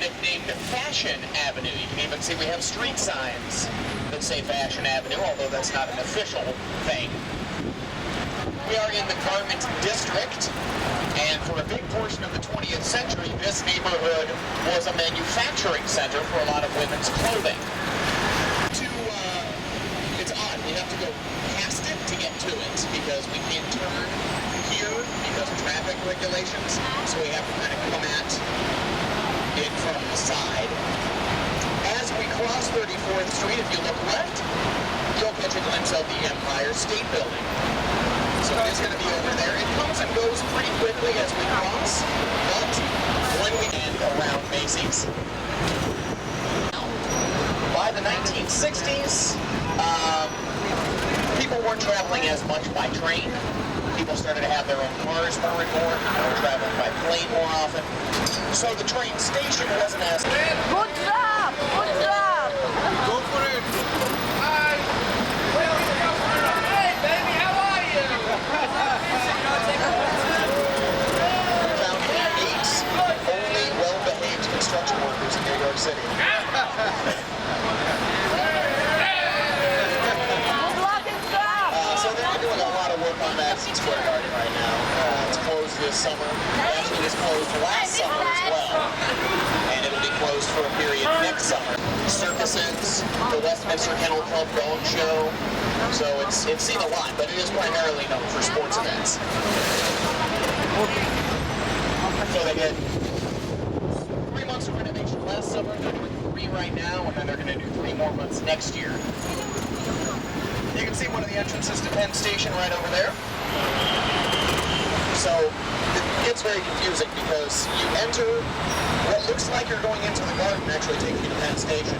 nicknamed Fashion Avenue. You can even see we have street signs that say Fashion Avenue, although that's not an official thing. We are in the garment district, and for a big portion of the 20th century, this neighborhood was a manufacturing center for a lot of women's clothing. It's odd, we have to go past it to get to it, because we can't turn here because of traffic regulations, so we have to kind of come at it from the side. As we cross 34th Street, if you look left, you'll catch a glimpse of the Empire State Building. So it is going to be over there. It comes and goes pretty quickly as we cross, but when we end around Macy's. By the 1960s, people weren't traveling as much by train. People started to have their own cars more and more. People were traveling by plane more often. So the train station wasn't as... Good job! Good job! Go for it! Hi! Hey, baby, how are you? Found 8 only well-behaved construction workers in New York City. So they're doing a lot of work on Madison Square Garden right now. It's closed this summer. Actually, it was closed last summer as well. And it'll be closed for a period next summer. Circuses, the Westminster Kennel Club Dog Show. So it's seen a lot, but it is primarily known for sports events. So they did 3 months of renovation last summer. They're doing 3 right now, and then they're going to do 3 more months next year. You can see one of the entrances to Penn Station right over there. So it gets very confusing because you enter what looks like you're going into the garden actually takes you to Penn Station.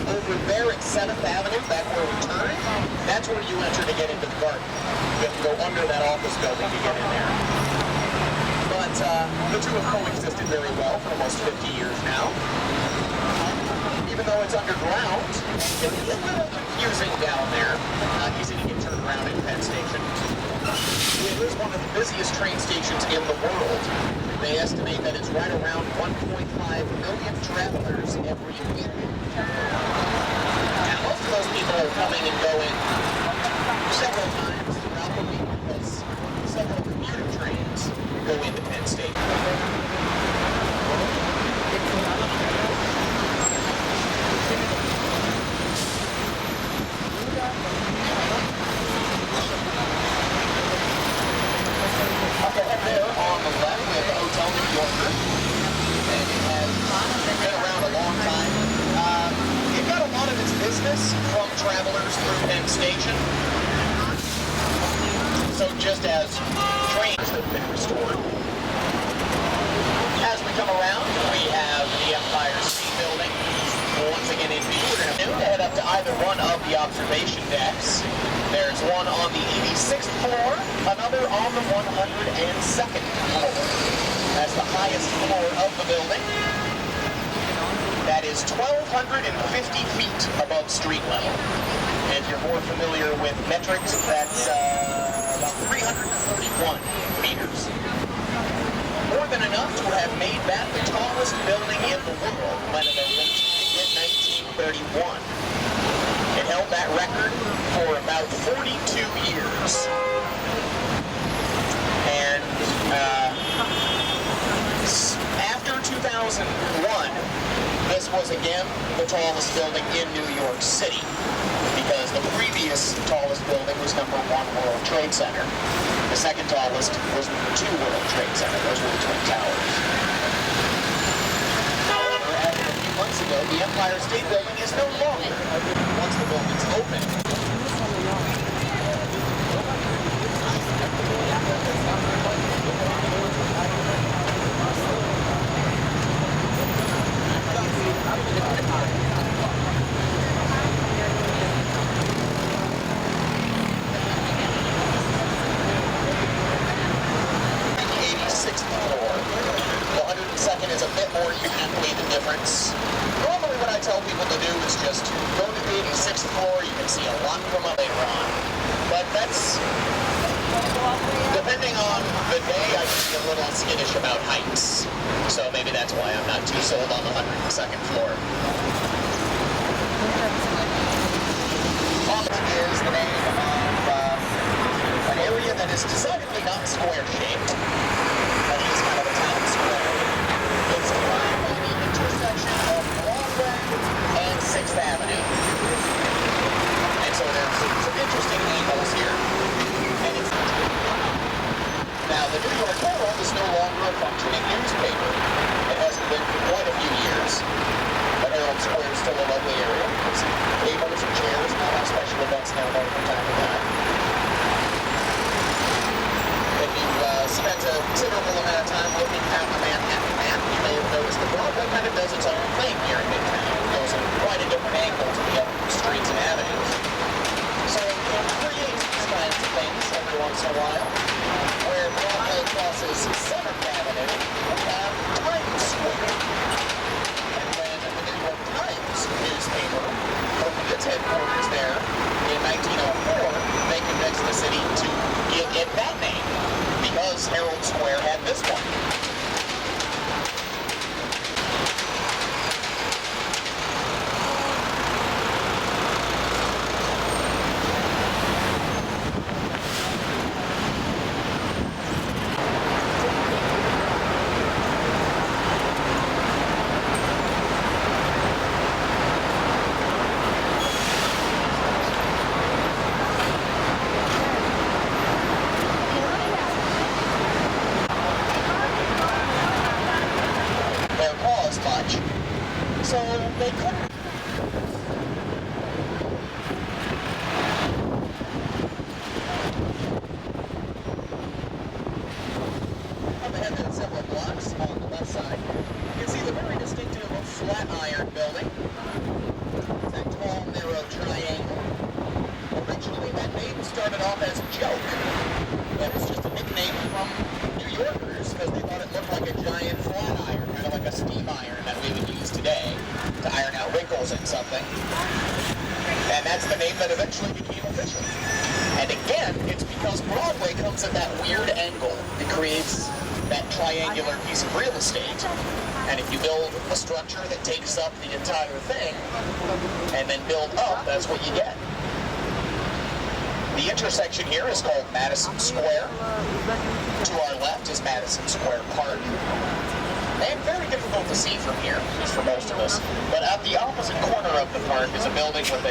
Over there at 7th Avenue, back where we turn, that's where you enter to get into the garden. You have to go under that office building to get in there. But the two have coexisted very well for almost 50 years now. Even though it's underground, it's a little confusing down there. Not easy to get turned around in Penn Station. It is one of the busiest train stations in the world. They estimate that it's right around 1.5 million travelers every week. Now, most of those people are coming and going several times throughout the week because several commuter trains go into Penn Station. Up ahead there on the left, we have the Hotel New Yorker, and it has been around a long time. It got a lot of its business from travelers through Penn Station. So just as trains have been restored. As we come around, we have the Empire State Building. Once again in view, we're going to head up to either one of the observation decks. There's one on the 86th floor, another on the 102nd floor. That's the highest floor of the building. That is 1,250 feet above street level. If you're more familiar with metrics, that's about 341 meters. More than enough to have made that the tallest building in the world when it opened in 1931. It held that record for about 42 years. And after 2001, this was again the tallest building in New York City, because the previous tallest building was #1 World Trade Center. The second tallest was #2 World Trade Center. Those were the Twin Towers. However, as of a few months ago, the Empire State Building is no longer. Once the building's open, tell people to do is just go to the 86th floor. You can see a lot from up later on. But that's, depending on the day, I can be a little skittish about heights. So maybe that's why I'm not too sold on the 102nd floor. Is the name of an area that is decidedly not square-shaped, but is kind of a town square. It's divided by the intersection of Broadway and 6th Avenue. And so there's some interesting angles here. And it's now, the New York Herald is no longer a functioning newspaper. It hasn't been for quite a few years. But Herald Square is still a lovely area. There's tables and chairs and all our special events down there from time to time. If you've spent a considerable amount of time looking at the Manhattan map, you may have noticed that Broadway kind of does its own thing here in Midtown. It goes in quite a different angle to the other streets and avenues. So it creates these kinds of things every once in a while. Where Broadway crosses 7th Avenue, we have Times Square. And when the New York Times newspaper opened its headquarters there in 1904, they convinced the city to give it that name because Herald Square had this one. So they couldn't. They had the several blocks on the left side. You can see the very distinctive flat iron building. That tall, narrow triangle. Originally, that name started off as a joke. It was just a nickname from New Yorkers because they thought it looked like a giant flat iron, kind of like a steam iron that we would use today to iron out wrinkles in something. And that's the name that eventually became official. And again, it's because Broadway comes at that weird angle. It creates that triangular piece of real estate. And if you build a structure that takes up the entire thing, and then build up, that's what you get. The intersection here is called Madison Square. To our left is Madison Square Park. And very difficult to see from here, at least for most of us. But at the opposite corner of the park is a building with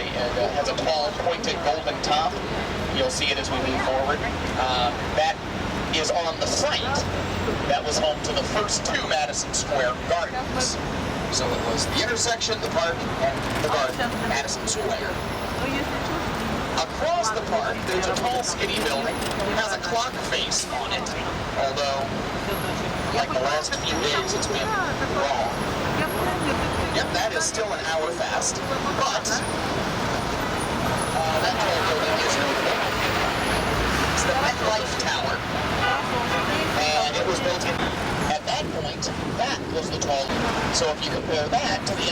has a tall, pointed golden top. You'll see it as we move forward. That is on the site that was home to the first two Madison Square Gardens. So it was the intersection, the park, and the garden, Madison Square. Across the park, there's a tall, skinny building. It has a clock face on it, although, like the last few days, it's been wrong. Yep, that is still an hour fast, but that tall building is notable. It's the MetLife Tower, and it was built in. At that point, that was the tall. So if you compare that to the